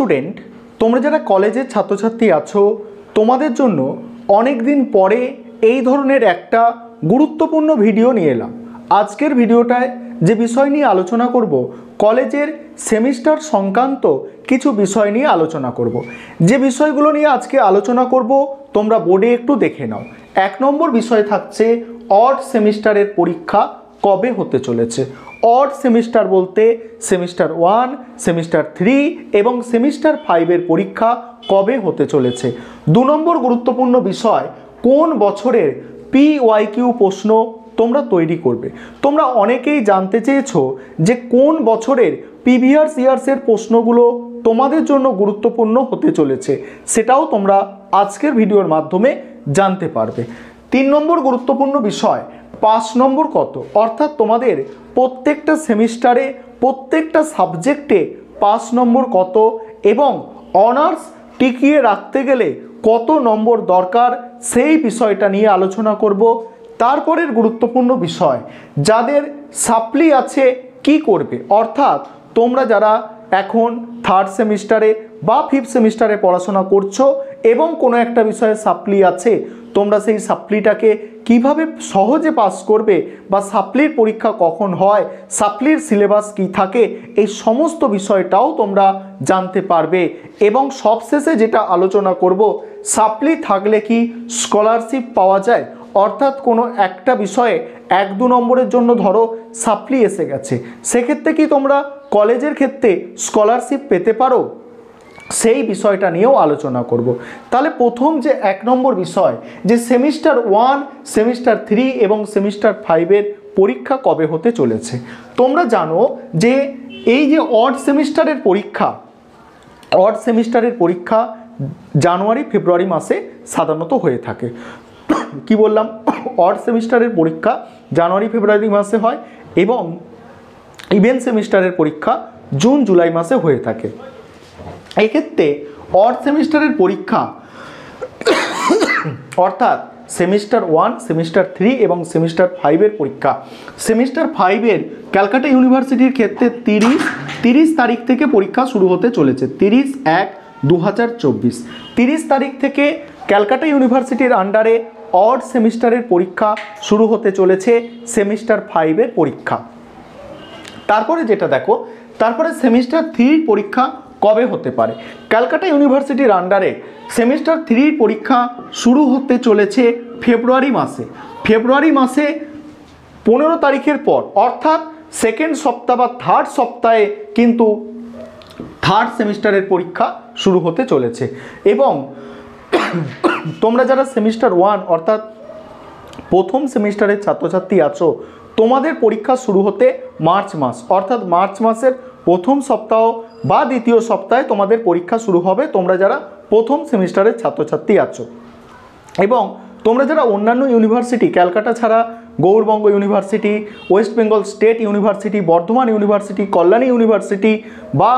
Student, তোমরা যারা কলেজের ছাত্রছাত্রী আছো, তোমাদের জন্য অনেক দিন পরে এই ধরনের একটা গুরুত্বপূর্ণ ভিডিও নিয়ে এলাম। আজকের ভিডিওটায় যে বিষয় নিয়ে আলোচনা করব, কলেজের সেমিস্টার সংক্রান্ত কিছু বিষয় নিয়ে আলোচনা করব। যে বিষয়গুলো নিয়ে আজকে আলোচনা করব তোমরা বোর্ডে একটু দেখে নাও। 1 নম্বর বিষয় থাকছে অড সেমিস্টারের পরীক্ষা কবে হতে চলেছে। অড সেমিস্টার বলতে সেমিস্টার 1, সেমিস্টার 3 এবং সেমিস্টার 5 এর পরীক্ষা কবে হতে চলেছে। 2 নম্বর গুরুত্বপূর্ণ বিষয়, কোন বছরের PYQ প্রশ্ন তোমরা তৈরি করবে। তোমরা অনেকেই জানতে চেয়েছো যে কোন বছরের প্রিভিয়াস ইয়ার্সের প্রশ্নগুলো তোমাদের জন্য গুরুত্বপূর্ণ হতে চলেছে, সেটাও তোমরা আজকের ভিডিওর মাধ্যমে জানতে পারবে। 3 নম্বর গুরুত্বপূর্ণ বিষয়, পাস নম্বর কত, অর্থাৎ তোমাদের প্রত্যেকটা সেমিস্টারে প্রত্যেকটা সাবজেক্টে পাস নম্বর কত এবং অনার্স টিকিয়ে রাখতে গেলে কত নম্বর দরকার, সেই বিষয়টা নিয়ে আলোচনা করব। তারপরের গুরুত্বপূর্ণ বিষয়, যাদের সাপ্লি আছে কি করবে, অর্থাৎ তোমরা যারা এখন 3rd সেমিস্টারে বা 5th সেমিস্টারে পড়াশোনা করছো এবং কোনো একটা বিষয়ে সাপ্লি আছে, তোমরা সেই সাপ্লিটাকে কিভাবে সহজে পাস করবে বা সাপ্লির পরীক্ষা কখন হয়, সাপ্লির সিলেবাস কি থাকে, এই সমস্ত বিষয়টাও তোমরা জানতে পারবে। এবং সবশেষে যেটা আলোচনা করব, সাপ্লি থাকলে কি স্কলারশিপ পাওয়া যায়, অর্থাৎ কোনো একটা বিষয়ে 1-2 নম্বরের জন্য ধরো সাপ্লি এসে গেছে, সেক্ষেত্রে কি তোমরা কলেজের ক্ষেত্রে স্কলারশিপ পেতে পারো, সেই বিষয়টা নিয়েও আলোচনা করব। তাহলে প্রথম যে 1 নম্বর বিষয়, যে সেমিস্টার 1, সেমিস্টার 3 এবং সেমিস্টার 5 এর পরীক্ষা কবে হতে চলেছে। তোমরা জানো যে এই যে অড সেমিস্টারের পরীক্ষা জানুয়ারি ফেব্রুয়ারি মাসে সাধারণত হয়ে থাকে। কি বললাম, অড সেমিস্টারের পরীক্ষা জানুয়ারি ফেব্রুয়ারি মাসে হয় এবং ইভেন সেমিস্টারের পরীক্ষা জুন জুলাই মাসে হয়ে থাকে। এক্ষেত্রে অড সেমিস্টারের পরীক্ষা অর্থাৎ সেমিস্টার 1, সেমিস্টার 3 এবং সেমিস্টার 5 এর পরীক্ষা, সেমিস্টার 5 এর ক্যালকাটা ইউনিভার্সিটির ক্ষেত্রে 30 তারিখ থেকে পরীক্ষা শুরু হতে চলেছে। 30/1/2024 30 তারিখ থেকে ক্যালকাটা ইউনিভার্সিটির আন্ডারে অড সেমিস্টারের পরীক্ষা শুরু হতে চলেছে, সেমিস্টার 5 এর পরীক্ষা। তারপরে যেটা দেখো, তারপরে সেমিস্টার 3 পরীক্ষা কবে হতে পারে। ক্যালকাটা ইউনিভার্সিটির আন্ডারে সেমিস্টার 3 পরীক্ষা শুরু হতে চলেছে ফেব্রুয়ারি মাসে 15 তারিখের পর, অর্থাৎ 2nd সপ্তাহ বা 3rd সপ্তাহে কিন্তু 3rd সেমিস্টারের পরীক্ষা শুরু হতে চলেছে। এবং তোমরা যারা সেমিস্টার 1 অর্থাৎ প্রথম সেমিস্টারের ছাত্রছাত্রী আছো, তোমাদের পরীক্ষা শুরু হতে মার্চ মাস, অর্থাৎ মার্চ মাসের প্রথম সপ্তাহ বা দ্বিতীয় সপ্তাহে তোমাদের পরীক্ষা শুরু হবে, তোমরা যারা প্রথম সেমিস্টারের ছাত্রছাত্রী আছো। এবং তোমরা যারা অন্যান্য ইউনিভার্সিটি, ক্যালকাটা ছাড়া Gourbanga university, West Bengal state university, Bardhaman university, Kalyani university বা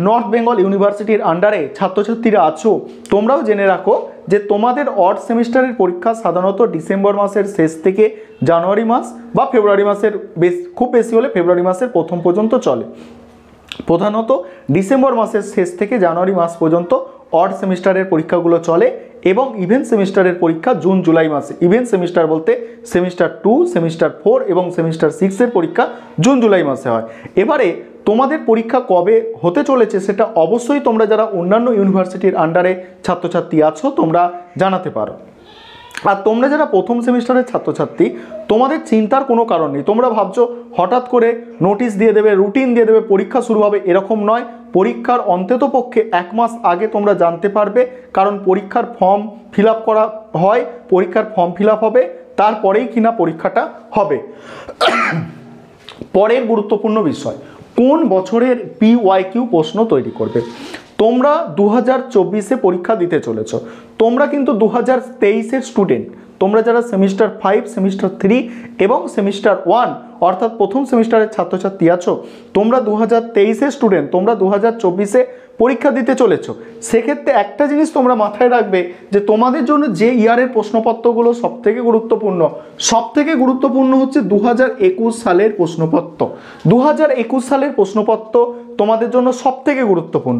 নর্থ বেঙ্গল ইউনিভার্সিটির আন্ডারে ছাত্রছাত্রীরা আছো, তোমরাও জেনে রাখো যে তোমাদের অড সেমিস্টারের পরীক্ষা সাধারণত ডিসেম্বর মাসের শেষ থেকে জানুয়ারি মাস বা ফেব্রুয়ারি মাসের খুব বেশি হলে ফেব্রুয়ারি মাসের প্রথম পর্যন্ত চলে। প্রধানত ডিসেম্বর মাসের শেষ থেকে জানুয়ারি মাস পর্যন্ত অড সেমিস্টারের পরীক্ষাগুলো চলে এবং ইভেন্ট সেমিস্টারের পরীক্ষা জুন জুলাই মাসে। ইভেন্ট সেমিস্টার বলতে সেমিস্টার 2, সেমিস্টার 4 এবং সেমিস্টার 6 এর পরীক্ষা জুন জুলাই মাসে হয়। এবারে তোমাদের পরীক্ষা কবে হতে চলেছে সেটা অবশ্যই তোমরা যারা অন্যান্য ইউনিভার্সিটির আন্ডারে ছাত্রছাত্রী আছো তোমরা জানাতে পারো। আর তোমরা যারা প্রথম সেমিস্টারের ছাত্রছাত্রী, তোমাদের চিন্তার কোনো কারণ নেই। তোমরা ভাবছো হঠাৎ করে নোটিশ দিয়ে দেবে, রুটিন দিয়ে দেবে, পরীক্ষা শুরু হবে, এরকম নয়। পরীক্ষার অন্ততপক্ষে 1 মাস আগে তোমরা জানতে পারবে, কারণ পরীক্ষার ফর্ম ফিল আপ করা হয়, পরীক্ষার ফর্ম ফিল আপ হবে, তারপরেই কিনা পরীক্ষাটা হবে। পরের গুরুত্বপূর্ণ বিষয়, কোন বছরের PYQ প্রশ্ন তৈরি করবে। তোমরা 2024-এ পরীক্ষা দিতে চলেছ, তোমরা কিন্তু 2023-এর স্টুডেন্ট। তোমরা যারা সেমিস্টার 5, সেমিস্টার 3 এবং সেমিস্টার 1 অর্থাৎ প্রথম সেমিস্টারের ছাত্রছাত্রী আছো, তোমরা 2023-এর স্টুডেন্ট, তোমরা 2024-এ পরীক্ষা দিতে চলেছো, সেক্ষেত্রে একটা জিনিস তোমরা মাথায় রাখবে যে তোমাদের জন্য যে ইয়ারের প্রশ্নপত্রগুলো সবথেকে গুরুত্বপূর্ণ হচ্ছে 2021 সালের প্রশ্নপত্র। 2021 সালের প্রশ্নপত্র তোমাদের জন্য সবথেকে গুরুত্বপূর্ণ।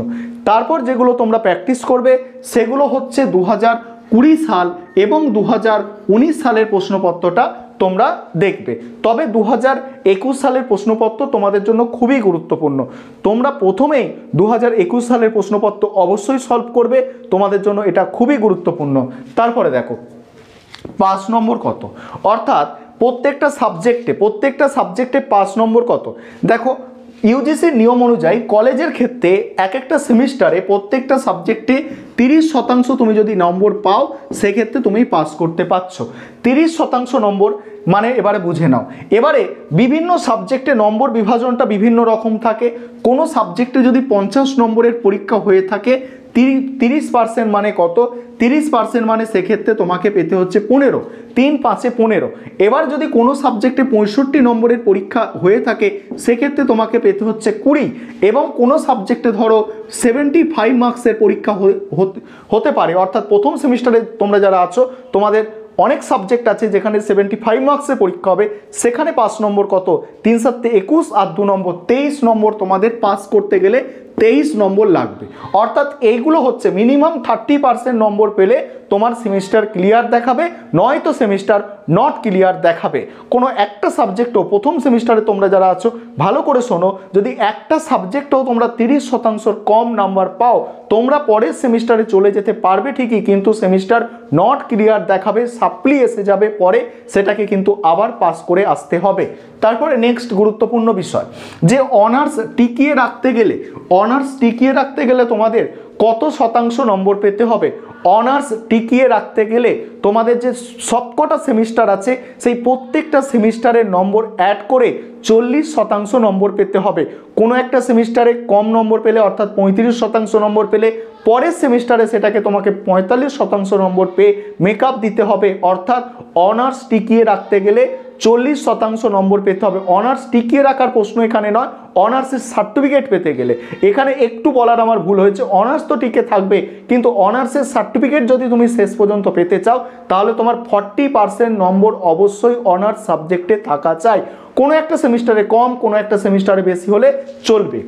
তারপর যেগুলো তোমরা প্র্যাকটিস করবে সেগুলো হচ্ছে 2020 সাল এবং 2019 সালের প্রশ্নপত্রটা তোমরা দেখবে। তবে 2021 সালের প্রশ্নপত্র তোমাদের জন্য খুবই গুরুত্বপূর্ণ। তোমরা প্রথমেই 2021 সালের প্রশ্নপত্র অবশ্যই সলভ করবে, তোমাদের জন্য এটা খুবই গুরুত্বপূর্ণ। তারপরে দেখো 5 নম্বর কত, অর্থাৎ প্রত্যেকটা সাবজেক্টে 5 নম্বর কত। দেখো ইউজিসির নিয়ম অনুযায়ী কলেজের ক্ষেত্রে এক একটা সেমিস্টারে প্রত্যেকটা সাবজেক্টে 30% তুমি যদি নম্বর পাও সেক্ষেত্রে তুমি পাস করতে পারছো। 30% নম্বর মানে এবারে বুঝে নাও, এবারে বিভিন্ন সাবজেক্টে নম্বর বিভাজনটা বিভিন্ন রকম থাকে। কোনো সাবজেক্টে যদি 50 নম্বরের পরীক্ষা হয়ে থাকে 30% মানে কত, 30% মানে সেক্ষেত্রে তোমাকে পেতে হচ্ছে 15, 3 5 15। এবার যদি কোনো সাবজেক্টে 65 নম্বরের পরীক্ষা হয়ে থাকে সেক্ষেত্রে তোমাকে পেতে হচ্ছে 20, এবং কোনো সাবজেক্টে ধরো 75 মার্কসের পরীক্ষা হতে পারে, অর্থাৎ প্রথম সেমিস্টারে তোমরা যারা আছো তোমাদের অনেক সাবজেক্ট আছে যেখানে 75 মার্কসের পরীক্ষা হবে, সেখানে 5 নম্বর কত, 3 7 21 আর 2 নম্বর 23 নম্বর তোমাদের পাস করতে গেলে 23 নম্বর লাগবে। অর্থাৎ এইগুলো হচ্ছে মিনিমাম 30% নম্বর পেলে তোমার সেমিস্টার ক্লিয়ার দেখাবে, নয়তো সেমিস্টার নট ক্লিয়ার দেখাবে। কোনো একটা সাবজেক্টও প্রথম সেমিস্টারে তোমরা যারা আছো ভালো করে শোনো, যদি একটা সাবজেক্টও তোমরা 30% কম নাম্বার পাও তোমরা পরের সেমিস্টারে চলে যেতে পারবে ঠিকই, কিন্তু সেমিস্টার নট ক্লিয়ার দেখাবে, সাপ্লি এসে যাবে পরে, সেটাকে কিন্তু আবার পাস করে আসতে হবে। তারপরে নেক্সট গুরুত্বপূর্ণ বিষয় যে অনার্স টিকিয়ে রাখতে গেলে তোমাদের কত শতাংশ নম্বর পেতে হবে। অনার্স টিকিয়ে রাখতে গেলে তোমাদের যে সবকটা সেমিস্টার আছে সেই প্রত্যেকটা সেমিস্টারের নম্বর অ্যাড করে 40% নম্বর পেতে হবে। কোনো একটা সেমিস্টারে কম নম্বর পেলে অর্থাৎ 35% নম্বর পেলে পরের সেমিস্টারে সেটাকে তোমাকে 45% নম্বর পেয়ে মেকআপ দিতে হবে। অর্থাৎ অনার্স টিকিয়ে রাখতে গেলে 40% নম্বর পেতে হবে। অনার্স টিকিয়ে রাখার প্রশ্ন এখানে নয়, অনার্সের সার্টিফিকেট পেতে গেলে। এখানে একটু বলার আমার ভুল হয়েছে, অনার্স তো টিকে থাকবে কিন্তু অনার্সের সার্টিফিকেট যদি তুমি শেষ পর্যন্ত পেতে চাও তাহলে তোমার 40% নম্বর অবশ্যই অনার্স সাবজেক্টে থাকা চাই। কোনো একটা সেমিস্টারে কম, কোনো একটা সেমিস্টারে বেশি হলে চলবে।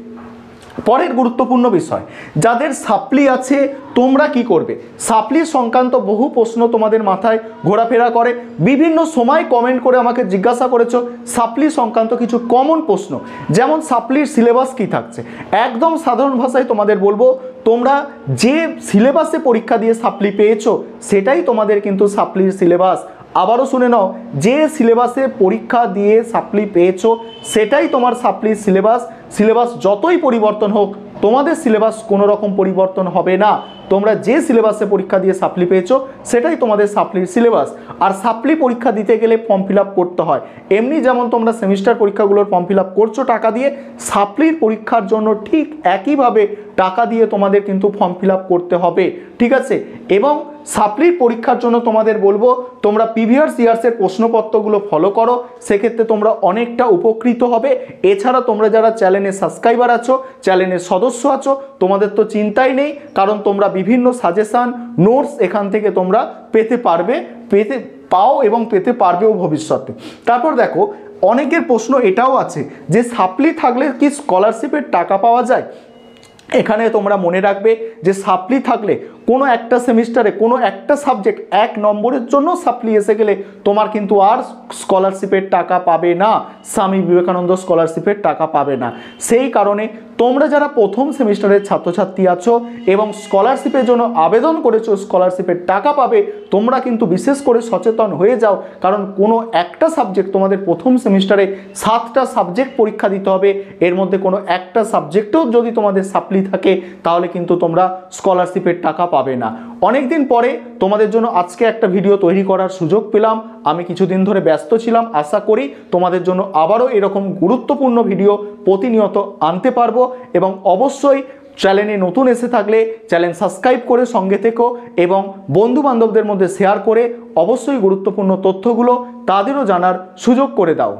পরের গুরুত্বপূর্ণ বিষয়, যাদের সাপ্লি আছে তোমরা কি করবে। সাপ্লি সংক্রান্ত বহু প্রশ্ন তোমাদের মাথায় ঘোরাফেরা করে, বিভিন্ন সময় কমেন্ট করে আমাকে জিজ্ঞাসা করেছো সাপ্লি সংক্রান্ত কিছু কমন প্রশ্ন, যেমন সাপ্লির সিলেবাস কি থাকছে। একদম সাধারণ ভাষায় তোমাদের বলবো, তোমরা যে সিলেবাসে পরীক্ষা দিয়ে সাপ্লি পেয়েছো সেটাই তোমাদের কিন্তু সাপ্লির সিলেবাস। আবারও শুনে নাও, যে সিলেবাসে পরীক্ষা দিয়ে সাপ্লি পেয়েছো সেটাই তোমার সাপ্লির সিলেবাস। সিলেবাস যতই পরিবর্তন হোক তোমাদের সিলেবাস কোনো রকম পরিবর্তন হবে না। তোমরা যে সিলেবাসে পরীক্ষা দিয়ে সাপ্লি পেয়েছো সেটাই তোমাদের সাপ্লির সিলেবাস। আর সাপ্লি পরীক্ষা দিতে গেলে ফর্ম ফিল আপ করতে হয়, এমনি যেমন তোমরা সেমিস্টার পরীক্ষাগুলোর ফর্ম ফিল আপ করছো টাকা দিয়ে, সাপ্লির পরীক্ষার জন্য ঠিক একইভাবে টাকা দিয়ে তোমাদের কিন্তু ফর্ম ফিল আপ করতে হবে, ঠিক আছে। এবং সাপ্লির পরীক্ষার জন্য তোমাদের বলবো তোমরা প্রিভিয়াস ইয়ার্সের প্রশ্নপত্রগুলো ফলো করো, সেক্ষেত্রে তোমরা অনেকটা উপকৃত হবে। এছাড়া তোমরা যারা চ্যানেলের সাবস্ক্রাইবার আছো, চ্যানেলের সদস্য আছো, তোমাদের তো চিন্তাই নেই, কারণ তোমরা বিভিন্ন সাজেশান নোটস এখান থেকে তোমরা পেতে পাও এবং পেতে পারবেও ভবিষ্যতে। তারপর দেখো অনেকের প্রশ্ন এটাও আছে যে সাপ্লি থাকলে কি স্কলারশিপের টাকা পাওয়া যায়। এখানে তোমরা মনে রাখবে যে সাপ্লি থাকলে কোনো একটা সেমিস্টারে কোনো একটা সাবজেক্ট 1 নম্বরের জন্য সাপ্লি এসে গেলে তোমার কিন্তু আর স্কলারশিপের টাকা পাবে না, স্বামী বিবেকানন্দ স্কলারশিপের টাকা পাবে না। সেই কারণে তোমরা যারা প্রথম সেমিস্টারের ছাত্রছাত্রী আছো এবং স্কলারশিপের জন্য আবেদন করেছো, স্কলারশিপের টাকা পাবে, তোমরা কিন্তু বিশেষ করে সচেতন হয়ে যাও, কারণ কোনো একটা সাবজেক্ট তোমাদের প্রথম সেমিস্টারে 7টা সাবজেক্ট পরীক্ষা দিতে হবে, এর মধ্যে কোনো একটা সাবজেক্টেও যদি তোমাদের সাপ্লি থাকে তাহলে কিন্তু তোমরা স্কলারশিপের টাকা পাবে না। অনেক দিন পরে তোমাদের জন্য আজকে একটা ভিডিও তৈরি করার সুযোগ পেলাম, আমি কিছুদিন ধরে ব্যস্ত ছিলাম, আশা করি তোমাদের জন্য আবারও এরকম গুরুত্বপূর্ণ ভিডিও প্রতিনিয়ত আনতে পারবো। এবং অবশ্যই চ্যানেলে নতুন এসে থাকলে চ্যানেল সাবস্ক্রাইব করে সঙ্গে থেকো এবং বন্ধু বান্ধবদের মধ্যে শেয়ার করে অবশ্যই গুরুত্বপূর্ণ তথ্যগুলো তাদেরও জানার সুযোগ করে দাও।